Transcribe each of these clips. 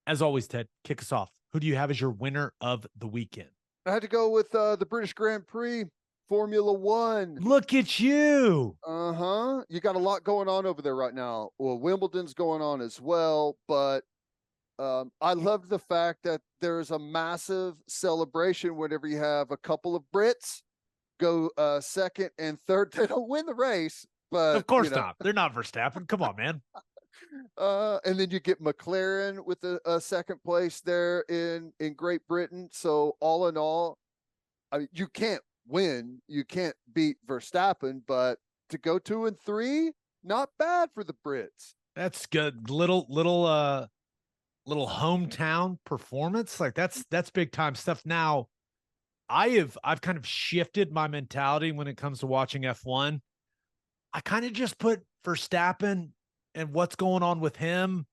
As always, Ted, kick us off. Who do you have as your winner of the weekend? I had to go with the British Grand Prix, Formula One. Look at you. You got a lot going on over there right now. Well, Wimbledon's going on as well, but I love the fact that there's a massive celebration whenever you have a couple of Brits go second and third. They don't win the race, but Of course not. They're not Verstappen. Come on, man. And then you get McLaren with a second place there in Great Britain. So all in all, I mean, you can't win, you can't beat Verstappen, but to go 2 and 3, not bad for the Brits. That's good. Little hometown performance. Like that's big time stuff. Now, I've kind of shifted my mentality when it comes to watching F1. I kind of just put Verstappen and what's going on with him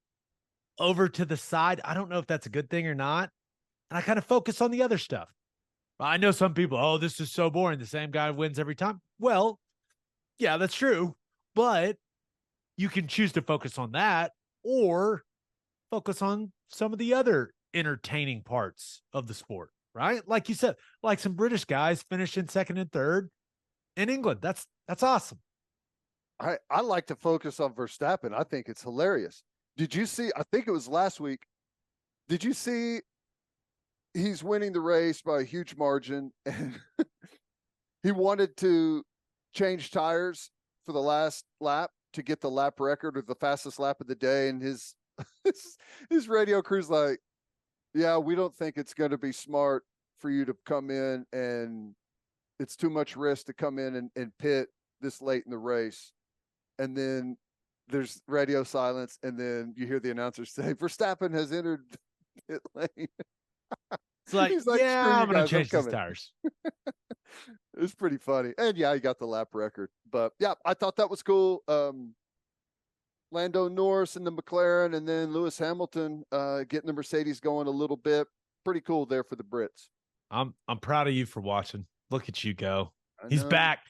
over to the side. I don't know if that's a good thing or not. And I kind of focus on the other stuff. I know some people, oh, this is so boring. The same guy wins every time. Well, yeah, that's true. But you can choose to focus on that or focus on some of the other entertaining parts of the sport, right? Like you said, like some British guys finishing second and third in England. That's awesome. I like to focus on Verstappen. I think it's hilarious. Did you see? I think it was last week. Did you see? He's winning the race by a huge margin, and he wanted to change tires for the last lap to get the lap record or the fastest lap of the day. And his radio crew's like, "Yeah, we don't think it's going to be smart for you to come in, and it's too much risk to come in and pit this late in the race." And then there's radio silence, and then you hear the announcer say, "Verstappen has entered pit lane." It's like, yeah, I'm going to change these tires. It's pretty funny. And yeah, he got the lap record. But yeah, I thought that was cool. Lando Norris and the McLaren, and then Lewis Hamilton getting the Mercedes going a little bit. Pretty cool there for the Brits. I'm proud of you for watching. Look at you go. He's back.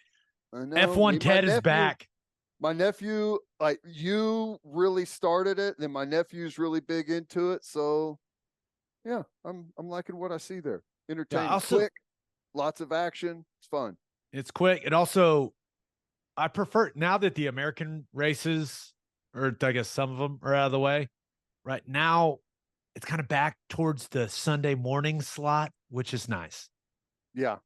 I know. F1 Ted is back. My nephew, like you really started it, and my nephew's really big into it. So yeah, I'm liking what I see there. Entertaining, quick, lots of action. It's fun. It's quick. It also, I prefer now that the American races, or I guess some of them are out of the way. Right now, it's kind of back towards the Sunday morning slot, which is nice. Yeah,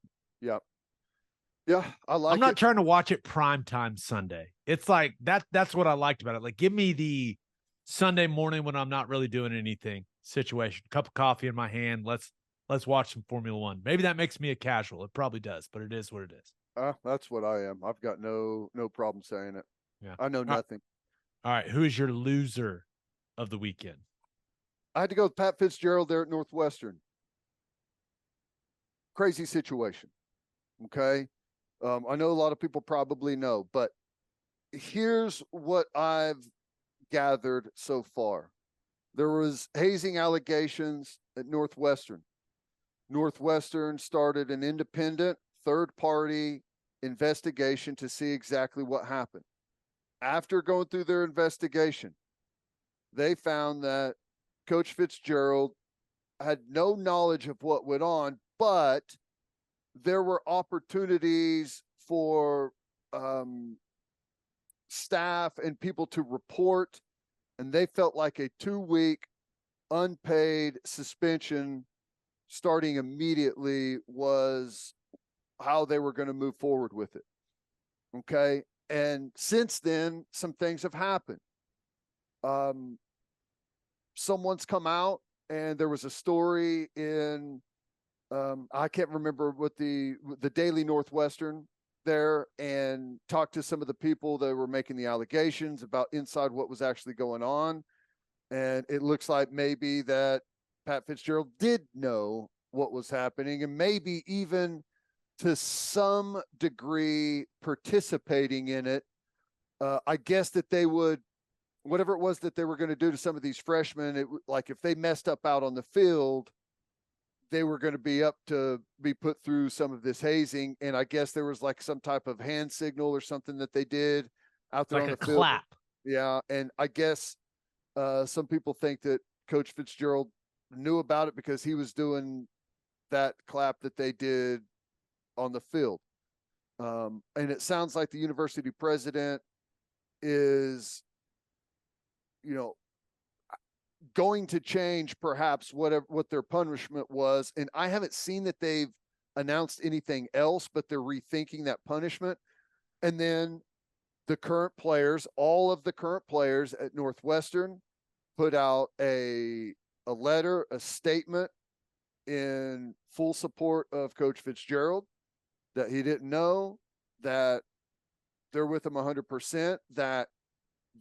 I like it. I'm not trying to watch it primetime Sunday. It's like that's what I liked about it. Like, give me the Sunday morning when I'm not really doing anything situation. Cup of coffee in my hand. Let's watch some Formula One. Maybe that makes me a casual. It probably does, but it is what it is. That's what I am. I've got no problem saying it. Yeah. I know nothing. All right. Who is your loser of the weekend? I had to go with Pat Fitzgerald there at Northwestern. Crazy situation. Okay. I know a lot of people probably know, but here's what I've gathered so far. There was hazing allegations at Northwestern. Northwestern started an independent third-party investigation to see exactly what happened. After going through their investigation, they found that Coach Fitzgerald had no knowledge of what went on, but there were opportunities for staff and people to report, and they felt like a 2-week unpaid suspension starting immediately was how they were going to move forward with it. Okay. And since then, some things have happened. Someone's come out, and there was a story in, I can't remember what the Daily Northwestern there, and talked to some of the people that were making the allegations about inside what was actually going on. And it looks like maybe that Pat Fitzgerald did know what was happening, and maybe even to some degree participating in it. I guess that they would, whatever it was that they were going to do to some of these freshmen, like if they messed up out on the field, they were going to be up to be put through some of this hazing. And I guess there was like some type of hand signal or something that they did out there like on the a field. Clap. Yeah. And I guess some people think that Coach Fitzgerald knew about it because he was doing that clap that they did on the field. And it sounds like the university president is, going to change perhaps what their punishment was. And I haven't seen that they've announced anything else, but they're rethinking that punishment. And then the current players, all of the current players at Northwestern, put out a letter, a statement in full support of Coach Fitzgerald, that he didn't know, that they're with him 100%, that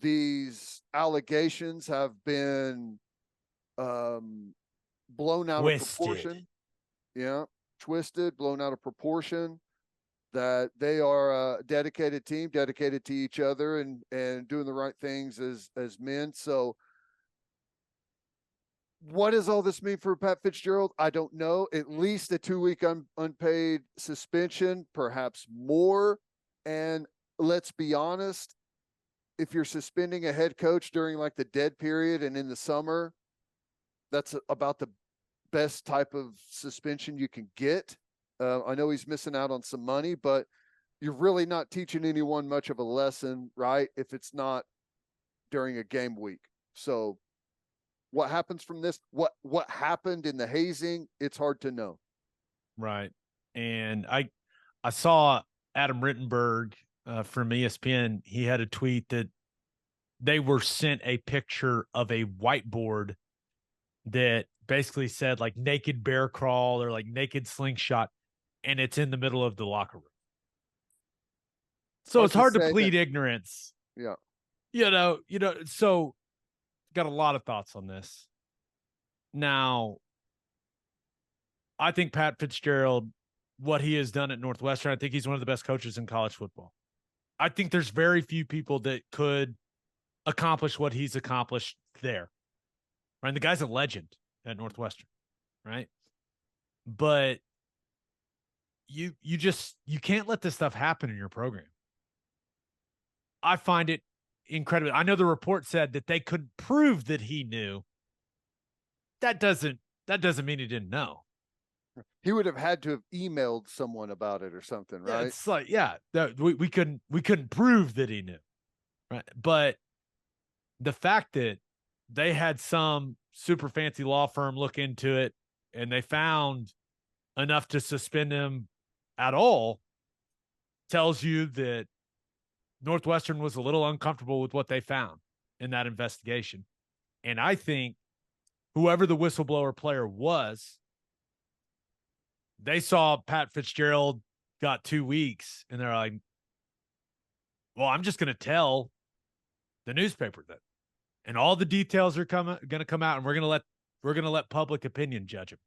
these allegations have been blown out of proportion. Yeah, twisted, blown out of proportion, that they are a dedicated team, dedicated to each other and doing the right things as men. So what does all this mean for Pat Fitzgerald? I don't know. At least a 2-week unpaid suspension, perhaps more. And let's be honest, if you're suspending a head coach during like the dead period and in the summer, that's about the best type of suspension you can get. I know he's missing out on some money, but you're really not teaching anyone much of a lesson, right? If it's not during a game week. So what happens from this? What happened in the hazing? It's hard to know. Right. And I saw Adam Rittenberg from ESPN. He had a tweet that they were sent a picture of a whiteboard that basically said like naked bear crawl or like naked slingshot, and it's in the middle of the locker room. So it's hard to plead ignorance. Yeah. So got a lot of thoughts on this. Now, I think Pat Fitzgerald, what he has done at Northwestern, I think he's one of the best coaches in college football. I think there's very few people that could accomplish what he's accomplished there. Right? The guy's a legend at Northwestern, right? But you can't let this stuff happen in your program. I find it incredible. I know the report said that they couldn't prove that he knew. That doesn't mean he didn't know. He would have had to have emailed someone about it or something, right? Yeah, it's like, we couldn't prove that he knew, right? But the fact that they had some super fancy law firm look into it and they found enough to suspend him at all tells you that Northwestern was a little uncomfortable with what they found in that investigation. And I think whoever the whistleblower player was, they saw Pat Fitzgerald got 2 weeks and they're like, well, I'm just going to tell the newspaper that, and all the details are going to come out, and we're going to let public opinion judge him.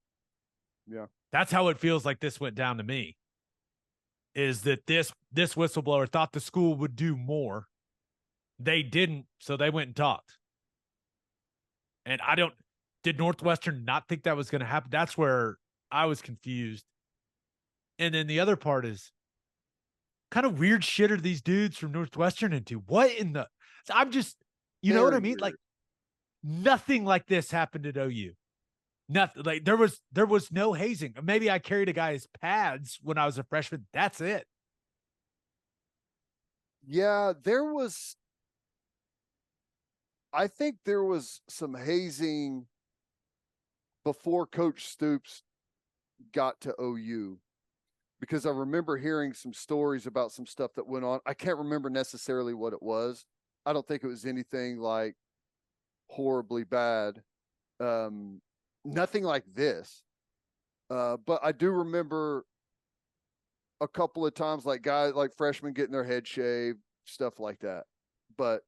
Yeah. That's how it feels like this went down to me, is that this whistleblower thought the school would do more. They didn't, so they went and talked. And did Northwestern not think that was going to happen? That's where I was confused. And then the other part is, kind of weird shit are these dudes from Northwestern into? What in the, I'm just, know what I mean? Weird. Like nothing like this happened at OU. Nothing. Like there was no hazing. Maybe I carried a guy's pads when I was a freshman. That's it. Yeah, I think there was some hazing before Coach Stoops got to OU, because I remember hearing some stories about some stuff that went on. I can't remember necessarily what it was. I don't think it was anything like horribly bad. Nothing like this. But I do remember a couple of times like guys, like freshmen getting their head shaved, stuff like that. But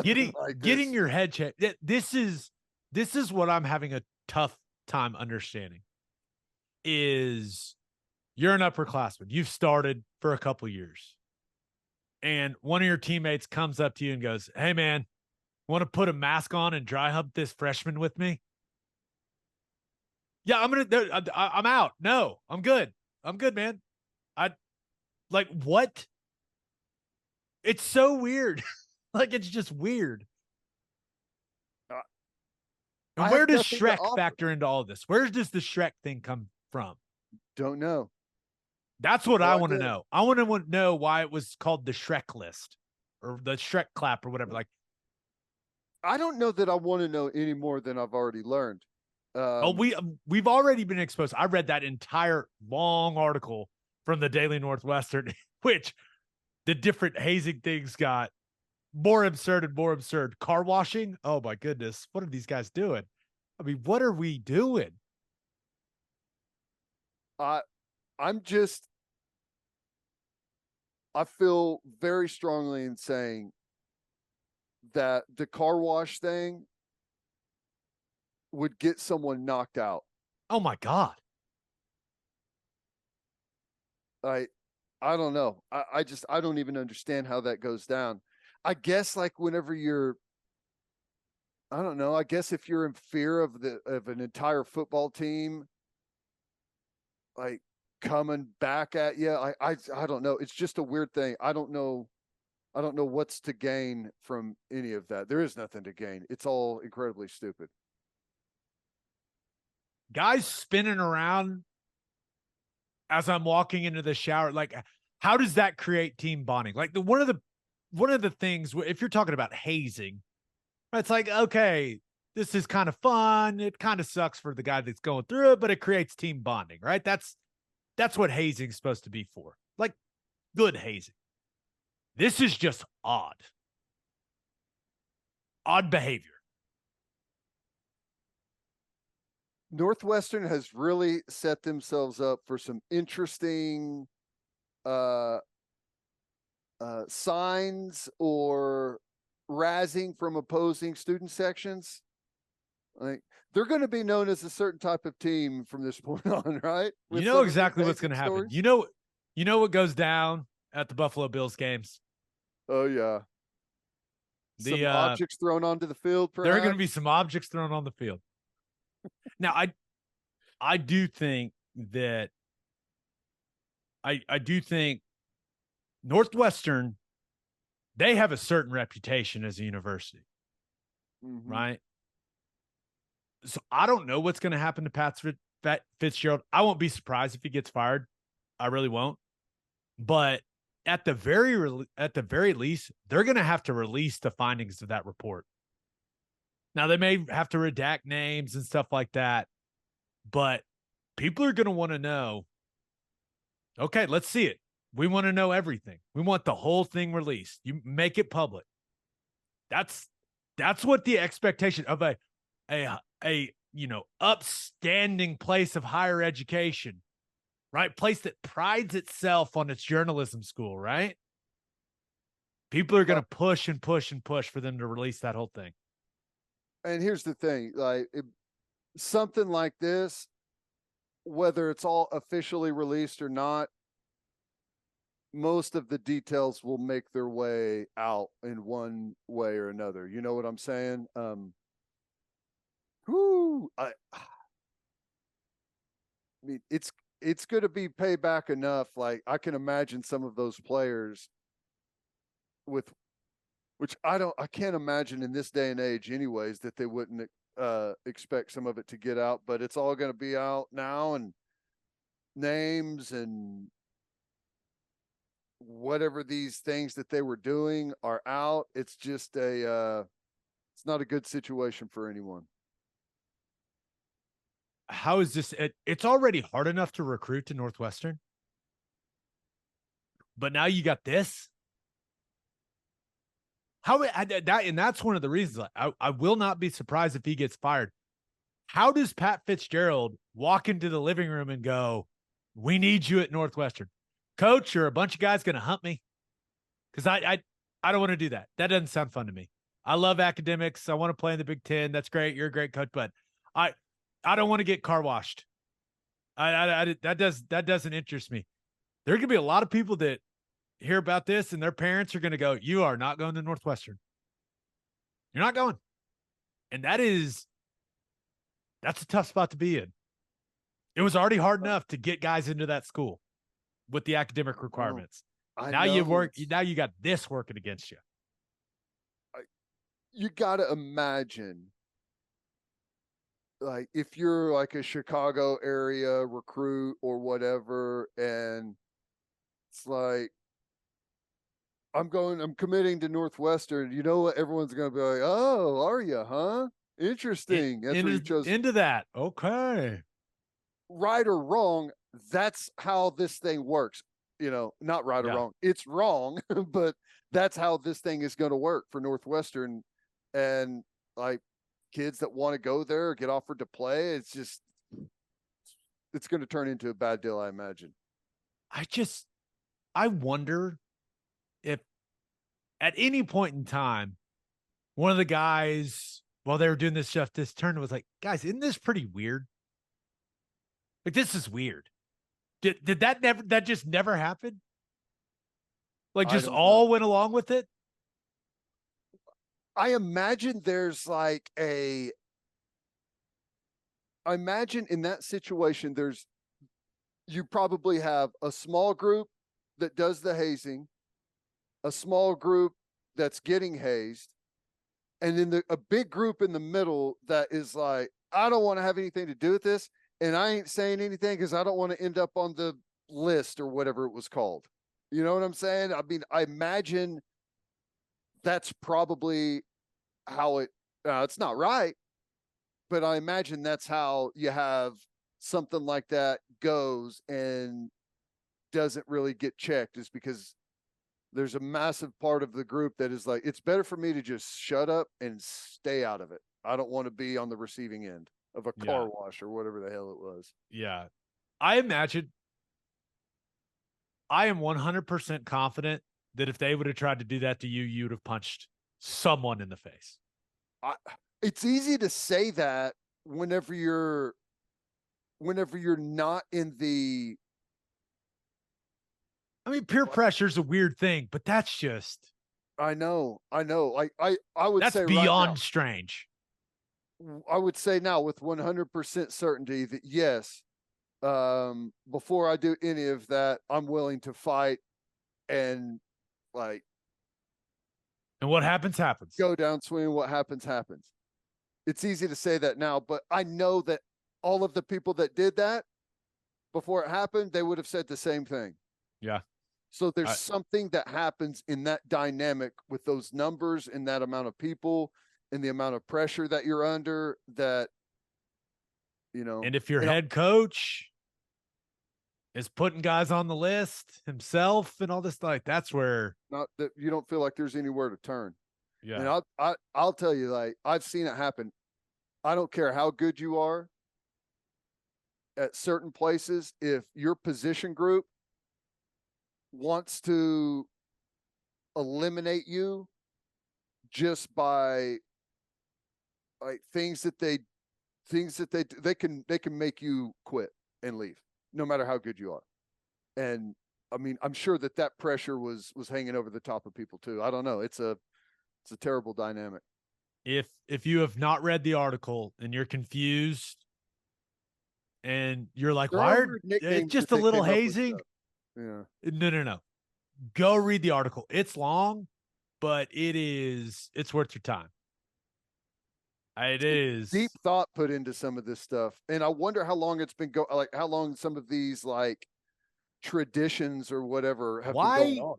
getting your head shaved. This is what I'm having a tough time understanding. Is you're an upperclassman. You've started for a couple years. And one of your teammates comes up to you and goes, "Hey man, want to put a mask on and dry hump this freshman with me?" Yeah, I'm out. No, I'm good. I'm good, man. What? It's so weird. Like, it's just weird. And I where have does nothing to Shrek offer. factor into all this? Where does the Shrek thing come from? Don't know. That's what No I want to idea. know. I want to know why it was called the Shrek list or the Shrek clap or whatever. Like, I don't know that I want to know any more than I've already learned. oh, we've already been exposed. I read that entire long article from the Daily Northwestern, which the different hazing things got more absurd and more absurd. Car washing. Oh my goodness. What are these guys doing? I mean, what are we doing? I I'm just I feel very strongly in saying that the car wash thing would get someone knocked out. Oh my God. I I don't know. I don't even understand how that goes down. I guess like whenever you're I don't know, I guess if you're in fear of an entire football team like coming back at you, I don't know. It's just a weird thing. I don't know what's to gain from any of that. There is nothing to gain. It's all incredibly stupid. Guys spinning around as I'm walking into the shower. Like, how does that create team bonding? Like one of the things, if you're talking about hazing, it's like, okay, this is kind of fun. It kind of sucks for the guy that's going through it, but it creates team bonding, right? That's what hazing is supposed to be for. Like good hazing. This is just odd. Odd behavior. Northwestern has really set themselves up for some interesting uh signs or razzing from opposing student sections. Like they're going to be known as a certain type of team from this point on, right? You With know some of these exactly what's going hazing to happen. stories. You know what goes down at the Buffalo Bills games. Oh yeah, The some objects thrown onto the field, There are going to be perhaps. some objects thrown on the field. Now, I do think that I do think Northwestern, they have a certain reputation as a university, Mm-hmm. right? So I don't know what's going to happen to Pat Fitzgerald. I won't be surprised if he gets fired. I really won't. But at the very least, they're going to have to release the findings of that report. Now they may have to redact names and stuff like that, but people are going to want to know. Okay, let's see it. We want to know everything. We want the whole thing released. You make it public. That's what the expectation of a upstanding place of higher education, right? Place that prides itself on its journalism school, right? People are going to push and push and push for them to release that whole thing. And here's the thing, something like this, whether it's all officially released or not, most of the details will make their way out in one way or another. You know what I'm saying? I mean, it's going to be payback enough. Like I can imagine some of those players with, which I can't imagine in this day and age, anyways, that they wouldn't expect some of it to get out. But it's all going to be out now, and names and whatever these things that they were doing are out. It's just it's not a good situation for anyone. How is this? It's already hard enough to recruit to Northwestern, but now you got this. And that's one of the reasons I will not be surprised if he gets fired. How does Pat Fitzgerald walk into the living room and go, "We need you at Northwestern, coach, or a bunch of guys going to hump me"? Because I don't want to do that. That doesn't sound fun to me. I love academics. I want to play in the Big Ten. That's great. You're a great coach, but I don't want to get car washed. That doesn't interest me. There are going to be a lot of people that hear about this and their parents are going to go, "You are not going to Northwestern. You're not going." And that's a tough spot to be in. It was already hard enough to get guys into that school with the academic requirements. Now you got this working against you. You got to imagine like if you're like a Chicago area recruit or whatever, and it's like, I'm committing to Northwestern. You know what? Everyone's going to be like, oh, are you, huh? Interesting. That's where you chose. Into that. Okay. Right or wrong, that's how this thing works. Not right or Yeah. wrong. It's wrong, but that's how this thing is going to work for Northwestern. And like kids that want to go there, get offered to play, it's going to turn into a bad deal, I imagine. I wonder if at any point in time, one of the guys, while they were doing this stuff, this turn was like, guys, isn't this pretty weird? Like, this is weird. Did that just never happen? Like, I just don't know. all went along with it? I imagine there's like I imagine in that situation, you probably have a small group that does the hazing, a small group that's getting hazed, and then a big group in the middle that is like, I don't want to have anything to do with this, and I ain't saying anything because I don't want to end up on the list or whatever it was called. You know what I'm saying? I mean, I imagine that's probably how it's not right, but I imagine that's how you have something like that goes and doesn't really get checked, is because there's a massive part of the group that is like, it's better for me to just shut up and stay out of it. I don't want to be on the receiving end of a car wash or whatever the hell it was. Yeah. I imagine I am 100% confident that if they would have tried to do that to you, you'd have punched someone in the face. It's easy to say that whenever you're not in the. I mean, peer pressure is a weird thing, but that's just. I know. Like I would that's say beyond right now, strange. I would say now with 100% certainty that yes, before I do any of that, I'm willing to fight and like. And what happens, happens. Go down swinging. What happens, happens. It's easy to say that now, but I know that all of the people that did that before it happened, they would have said the same thing. Yeah. So there's something that happens in that dynamic with those numbers and that amount of people and the amount of pressure that you're under that, And if your head coach is putting guys on the list himself and all this, like, that's where. Not that you don't feel like there's anywhere to turn. Yeah. And I'll tell you, like, I've seen it happen. I don't care how good you are at certain places. If your position group wants to eliminate you just by like things that they can make you quit and leave no matter how good you are. And I mean, I'm sure that pressure was hanging over the top of people too. I don't know. It's a terrible dynamic. If you have not read the article and you're confused and you're like, why are it's just a little hazing? Yeah. No. Go read the article. It's long, but it's worth your time. It is deep thought put into some of this stuff. And I wonder how long it's been like how long some of these like traditions or whatever have been going on.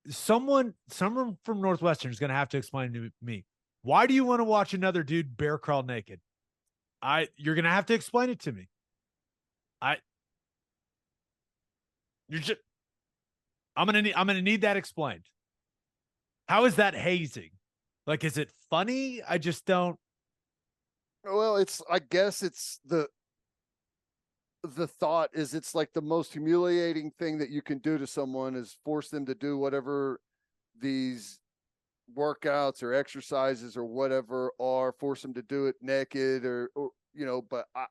Someone from Northwestern is going to have to explain to me, why do you want to watch another dude bear crawl naked? You're going to have to explain it to me. I'm going to need that explained. How is that hazing? Like, is it funny? I just don't. Well, I guess it's the thought is it's like the most humiliating thing that you can do to someone is force them to do whatever these workouts or exercises or whatever are, force them to do it naked or but I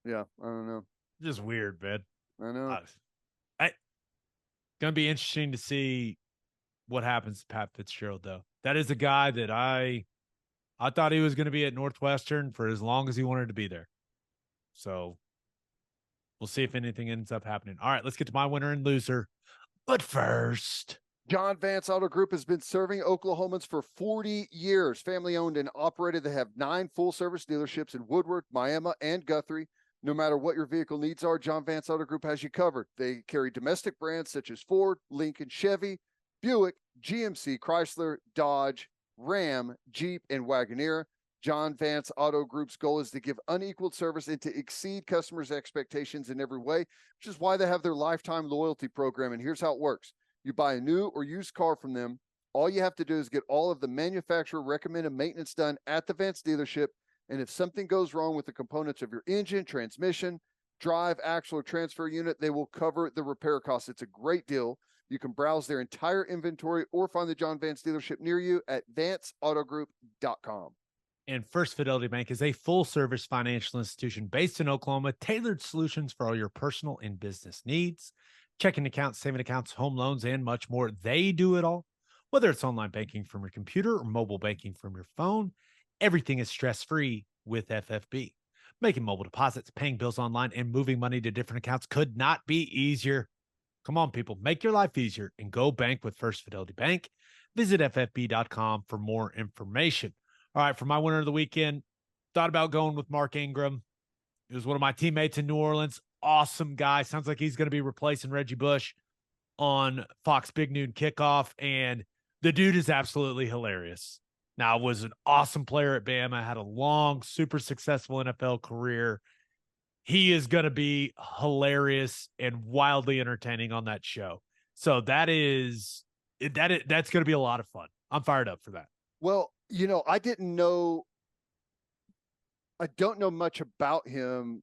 don't know. Just weird, man. I know. Gonna be interesting to see what happens to Pat Fitzgerald, though. That is a guy that I thought he was going to be at Northwestern for as long as he wanted to be there. So we'll see if anything ends up happening. All right, let's get to my winner and loser. But first, John Vance Auto Group has been serving Oklahomans for 40 years. Family owned and operated. They have 9 full service dealerships in Woodward, Miami, and Guthrie. No matter what your vehicle needs are, John Vance Auto Group has you covered. They carry domestic brands such as Ford, Lincoln, Chevy, Buick, GMC, Chrysler, Dodge, Ram, Jeep, and Wagoneer. John Vance Auto Group's goal is to give unequaled service and to exceed customers' expectations in every way, which is why they have their lifetime loyalty program. And here's how it works. You buy a new or used car from them. All you have to do is get all of the manufacturer recommended maintenance done at the Vance dealership. And if something goes wrong with the components of your engine, transmission, drive, axle, or transfer unit, they will cover the repair costs. It's a great deal. You can browse their entire inventory or find the John Vance dealership near you at vanceautogroup.com. And First Fidelity Bank is a full-service financial institution based in Oklahoma, tailored solutions for all your personal and business needs. Checking accounts, saving accounts, home loans, and much more. They do it all. Whether it's online banking from your computer or mobile banking from your phone, everything is stress-free with FFB. Making mobile deposits, paying bills online, and moving money to different accounts could not be easier. Come on, people, make your life easier and go bank with First Fidelity Bank. Visit ffb.com for more information. All right, for my winner of the weekend, thought about going with Mark Ingram. He was one of my teammates in New Orleans. Awesome guy. Sounds like he's going to be replacing Reggie Bush on Fox Big Noon Kickoff. And the dude is absolutely hilarious. Now, was an awesome player at Bama, had a long, super successful NFL career. He is going to be hilarious and wildly entertaining on that show. So that's going to be a lot of fun. I'm fired up for that. Well, I don't know much about him.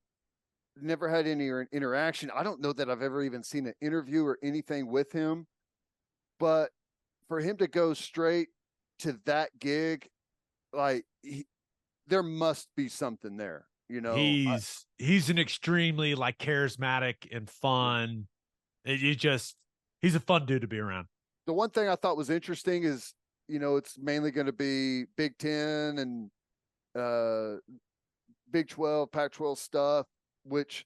Never had any interaction. I don't know that I've ever even seen an interview or anything with him, but for him to go straight to that gig, there must be something there, He's an extremely charismatic and fun. He's a fun dude to be around. The one thing I thought was interesting is, it's mainly going to be Big Ten and Big 12, Pac-12 stuff, which,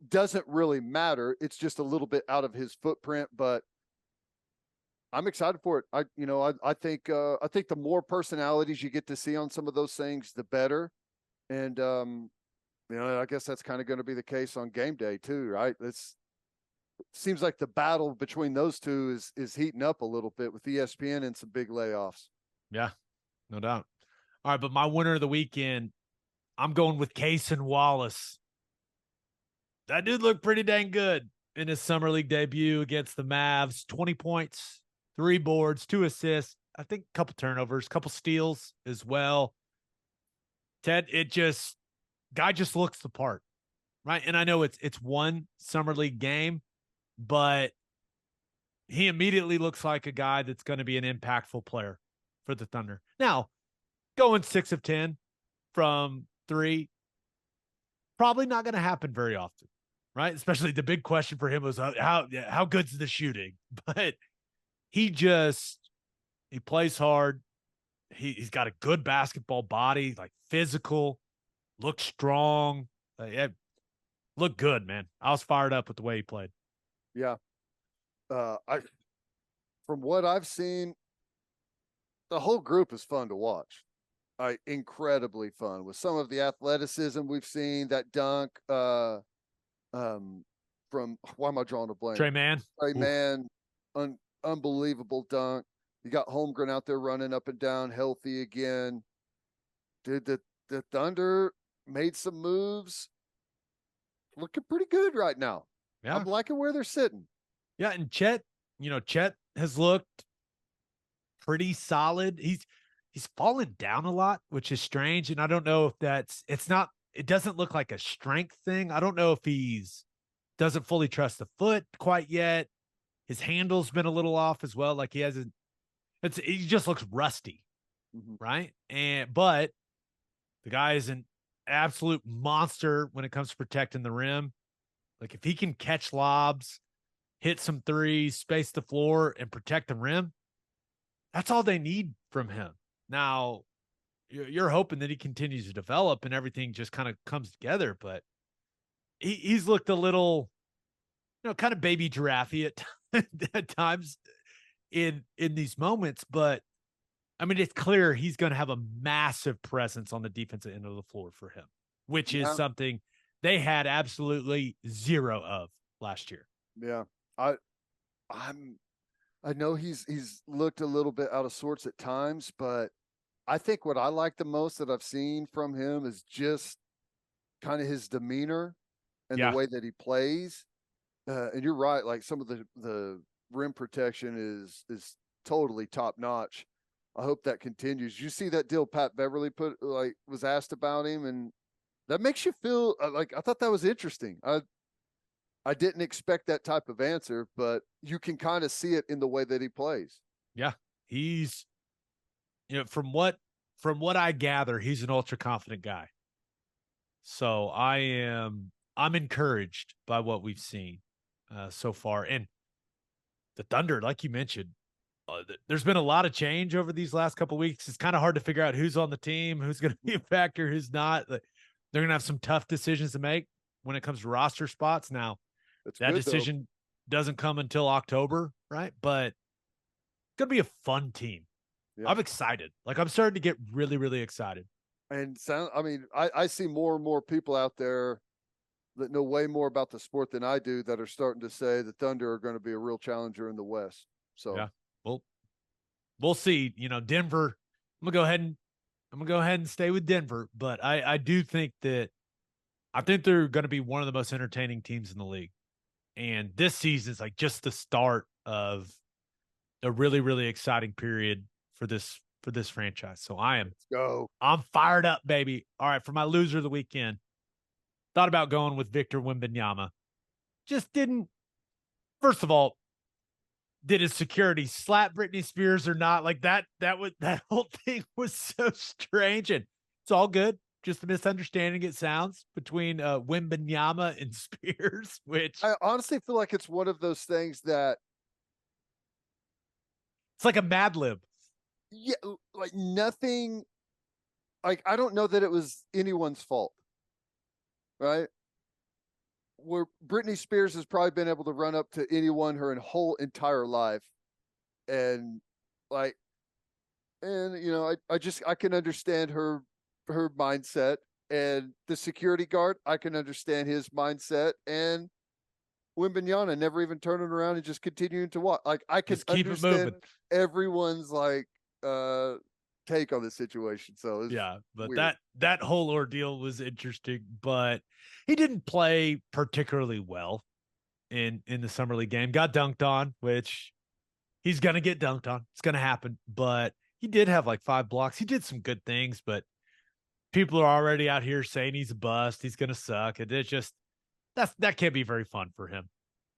doesn't really matter. It's just a little bit out of his footprint, but I'm excited for it. I think the more personalities you get to see on some of those things, the better. And, I guess that's kind of going to be the case on game day too, right? It seems like the battle between those two is heating up a little bit with ESPN and some big layoffs. Yeah, no doubt. All right, but my winner of the weekend, I'm going with Cason Wallace. That dude looked pretty dang good in his summer league debut against the Mavs. 20 points, 3 boards, 2 assists, I think a couple turnovers, a couple steals as well. Ted, guy just looks the part, right? And I know it's one summer league game, but he immediately looks like a guy that's going to be an impactful player for the Thunder. Now, going 6 of 10 from 3, probably not going to happen very often, right? Especially the big question for him was how good's the shooting? But he plays hard. He's got a good basketball body, physical, looks strong. Looked good, man. I was fired up with the way he played. Yeah. From what I've seen, the whole group is fun to watch. Incredibly fun with some of the athleticism we've seen. That dunk from, why am I drawing a blank? Trey Mann, unbelievable dunk. You got Holmgren out there running up and down, healthy again. Dude, the Thunder made some moves, looking pretty good right now. Yeah, I'm liking where they're sitting. Yeah, and Chet has looked pretty solid. He's fallen down a lot, which is strange. And I don't know if it doesn't look like a strength thing. I don't know if doesn't fully trust the foot quite yet. His handle's been a little off as well. He just looks rusty. Mm-hmm. Right. But the guy is an absolute monster when it comes to protecting the rim. If he can catch lobs, hit some threes, space the floor, and protect the rim, that's all they need from him. Now, you're hoping that he continues to develop and everything just kind of comes together, but he's looked a little, kind of baby giraffe at times. in these moments, but I mean, it's clear he's going to have a massive presence on the defensive end of the floor for him, which is Yeah. something they had absolutely zero of last year. Yeah. I know he's looked a little bit out of sorts at times, but I think what I like the most that I've seen from him is just kind of his demeanor and the Yeah. way that he plays. And you're right, like some of the rim protection is totally top notch. I hope that continues. You see that deal Pat Beverly was asked about him, and that makes you feel like I thought that was interesting. I didn't expect that type of answer, but you can kind of see it in the way that he plays. Yeah. He's, from what I gather, he's an ultra confident guy. So I'm encouraged by what we've seen so far. And the Thunder, like you mentioned, there's been a lot of change over these last couple of weeks. It's kind of hard to figure out who's on the team, who's going to be a factor, who's not. They're going to have some tough decisions to make when it comes to roster spots. Now, that decision doesn't come until October, right? But it's going to be a fun team. Yeah. I'm excited. Like, I'm starting to get really, really excited. And I see more and more people out there that know way more about the sport than I do that are starting to say the Thunder are going to be a real challenger in the West. So yeah, we'll see. Denver. I'm gonna go ahead and stay with Denver, but I do think that they're going to be one of the most entertaining teams in the league. And this season is like just the start of a really, really exciting period for this franchise. So I'm fired up, baby. All right, for my loser of the weekend, thought about going with Victor Wembanyama. Just didn't. First of all, did his security slap Britney Spears or not? Like that whole thing was so strange, and it's all good. Just a misunderstanding, it sounds, between Wembanyama and Spears, which I honestly feel like it's one of those things that it's like a Mad Lib. Yeah, like nothing. Like I don't know that it was anyone's fault, right? Where Britney Spears has probably been able to run up to anyone her whole entire life, and I can understand her mindset, and the security guard, I can understand his mindset, and Wembanyama never even turning around and just continuing to watch. Like I can understand everyone's take on the situation. So yeah, but weird. that whole ordeal was interesting, but he didn't play particularly well in the summer league game. Got dunked on, which he's gonna get dunked on. It's gonna happen. But he did have like 5 blocks. He did some good things, but people are already out here saying he's a bust. He's gonna suck. And it's just that can't be very fun for him.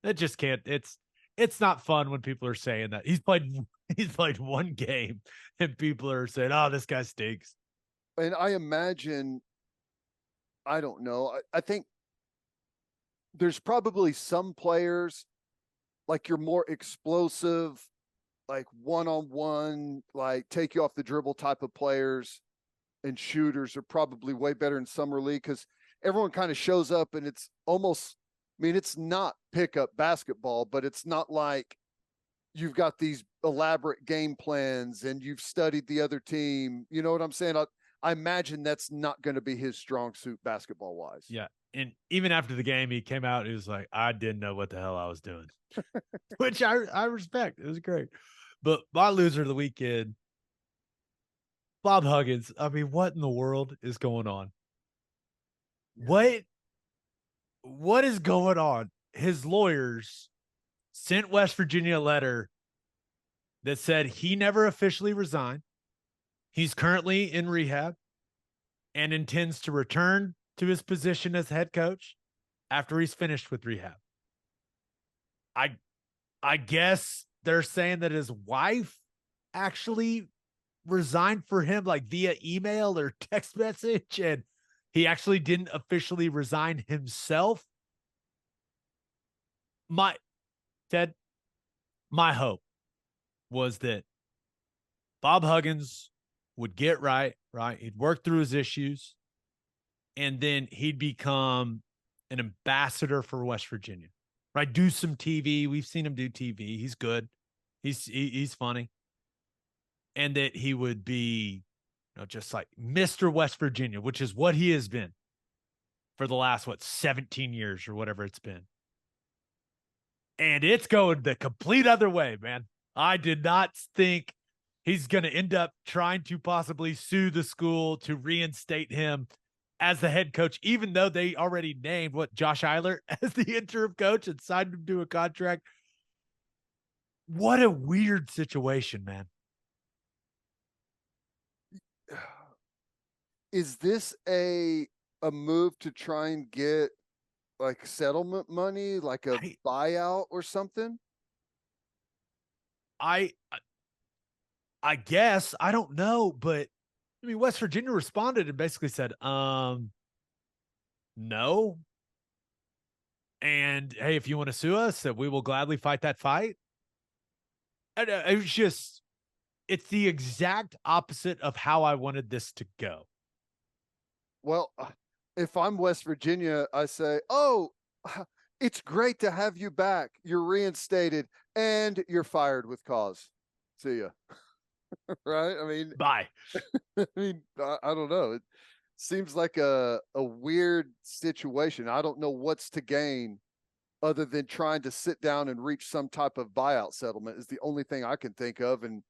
It just can't. It's not fun when people are saying that. He's played one game and people are saying, "Oh, this guy stinks." And I imagine, I don't know. I think there's probably some players like you're more explosive, like one-on-one, like take you off the dribble type of players and shooters are probably way better in summer league because everyone kind of shows up and it's almost, it's not pickup basketball, but it's not like you've got these elaborate game plans and you've studied the other team. You know what I'm saying? I imagine that's not going to be his strong suit basketball wise. Yeah. And even after the game, he came out, he was like, I didn't know what the hell I was doing, which I respect. It was great. But my loser of the weekend, Bob Huggins. I mean, what in the world is going on? Yeah. What is going on? His lawyers sent West Virginia a letter that said he never officially resigned. He's currently in rehab and intends to return to his position as head coach after he's finished with rehab. I guess they're saying that his wife actually resigned for him, like via email or text message, and he actually didn't officially resign himself. My hope was that Bob Huggins would get right. He'd work through his issues, and then he'd become an ambassador for West Virginia, right? Do some TV. We've seen him do TV. He's good. He's funny. And that he would be, just like Mr. West Virginia, which is what he has been for the last 17 years or whatever it's been. And it's going the complete other way, man. I did not think he's going to end up trying to possibly sue the school to reinstate him as the head coach, even though they already named Josh Eilert as the interim coach and signed him to a contract. What a weird situation, man. Is this a move to try and get like settlement money, like a buyout or something? I guess, I don't know, but I mean, West Virginia responded and basically said, no. And hey, if you want to sue us, we will gladly fight that fight. And it's the exact opposite of how I wanted this to go. Well, if I'm West Virginia, I say, oh, it's great to have you back. You're reinstated and you're fired with cause. See ya. Right? I mean, bye. I mean, I don't know. It seems like a weird situation. I don't know what's to gain other than trying to sit down and reach some type of buyout settlement is the only thing I can think of. And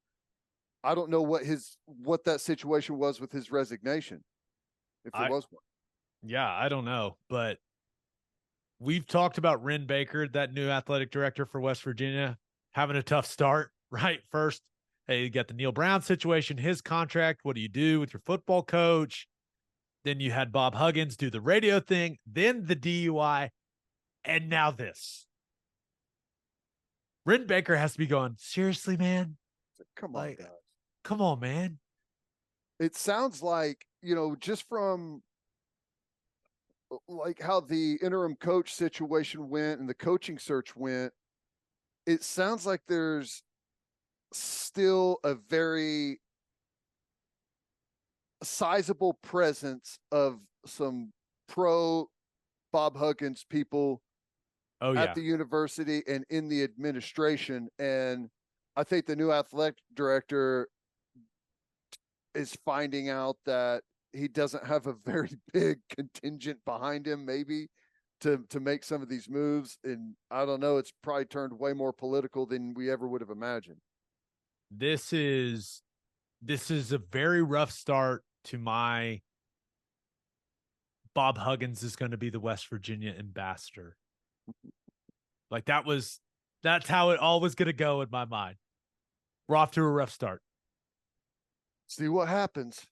I don't know what that situation was with his resignation, if there was one. Yeah, I don't know, but we've talked about Ren Baker, that new athletic director for West Virginia, having a tough start, right? First, hey, you got the Neil Brown situation, his contract. What do you do with your football coach? Then you had Bob Huggins do the radio thing, then the DUI, and now this. Ren Baker has to be going, seriously, man? Come on, guys. Come on, man. It sounds like, just from like how the interim coach situation went and the coaching search went, it sounds like there's still a very sizable presence of some pro Bob Huggins people at the university and in the administration. And I think the new athletic director is finding out that he doesn't have a very big contingent behind him, maybe to make some of these moves. And I don't know, it's probably turned way more political than we ever would have imagined. This is a very rough start to my Bob Huggins is going to be the West Virginia ambassador. Like that's how it all was going to go in my mind. We're off to a rough start. See what happens.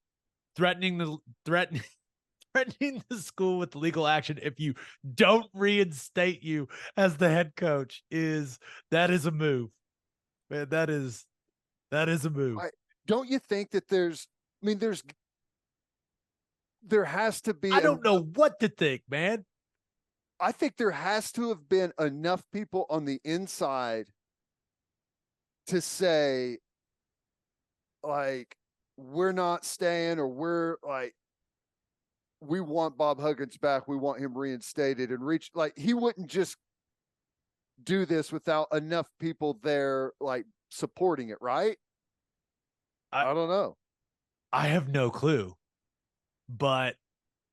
Threatening the school with legal action if you don't reinstate you as the head coach is a move. Man, that is a move. Don't you think that there has to be, I don't know what to think, man. I think there has to have been enough people on the inside to say, like, we're not staying, or we're like, we want Bob Huggins back. We want him reinstated and reach, like, he wouldn't just do this without enough people there, like, supporting it, right? I don't know. I have no clue, but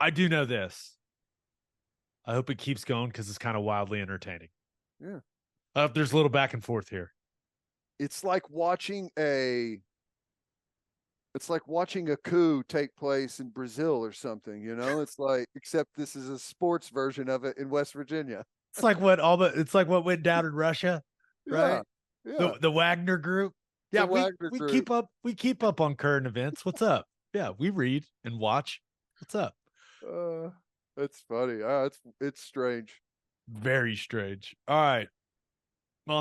I do know this. I hope it keeps going because it's kind of wildly entertaining. Yeah. There's a little back and forth here. It's like watching a coup take place in Brazil or something, It's like, except this is a sports version of it in West Virginia. It's like what went down in Russia, right? Yeah. The Wagner group. Yeah, we group. keep up on current events. What's up? Yeah, we read and watch. What's up? That's funny. It's strange. Very strange. All right.